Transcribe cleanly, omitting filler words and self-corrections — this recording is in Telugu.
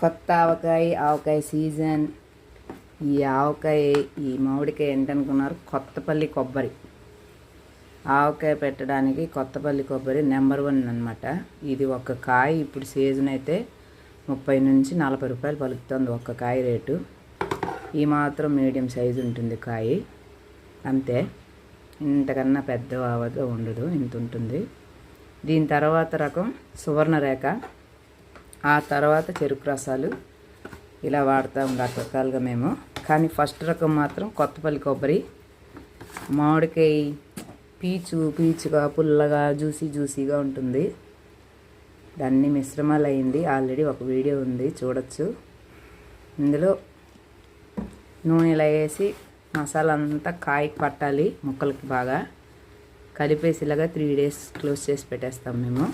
కొత్త ఆవకాయ సీజన్. ఈ ఆవకాయ, ఈ మామిడికాయ ఏంటనుకున్నారు? కొత్తపల్లి కొబ్బరి. ఆవకాయ పెట్టడానికి కొత్తపల్లి కొబ్బరి నెంబర్ 1 అనమాట. ఇది ఒక కాయ ఇప్పుడు సీజన్ అయితే 30 నుంచి 40 రూపాయలు పలుకుతుంది ఒక్క కాయ రేటు. ఈ మాత్రం మీడియం సైజు ఉంటుంది కాయ, అంతే. ఇంతకన్నా పెద్ద ఆవగా ఉండదు, ఇంత ఉంటుంది. దీని తర్వాత రకం సువర్ణరేఖ, ఆ తర్వాత చెరుకు రసాలు, ఇలా వాడతాం రకరకాలుగా మేము. కానీ ఫస్ట్ రకం మాత్రం కొత్తపల్లి కొబ్బరి. మామిడికాయ పీచుగా పుల్లగా జ్యూసీగా ఉంటుంది. దాన్ని మిశ్రమాలు అయింది, ఆల్రెడీ ఒక వీడియో ఉంది, చూడొచ్చు. ఇందులో నూనె ఇలా వేసి మసాలా అంతా కాయకి పట్టాలి, ముక్కలకి బాగా కలిపేసి ఇలాగా 3 days క్లోజ్ చేసి పెట్టేస్తాం మేము.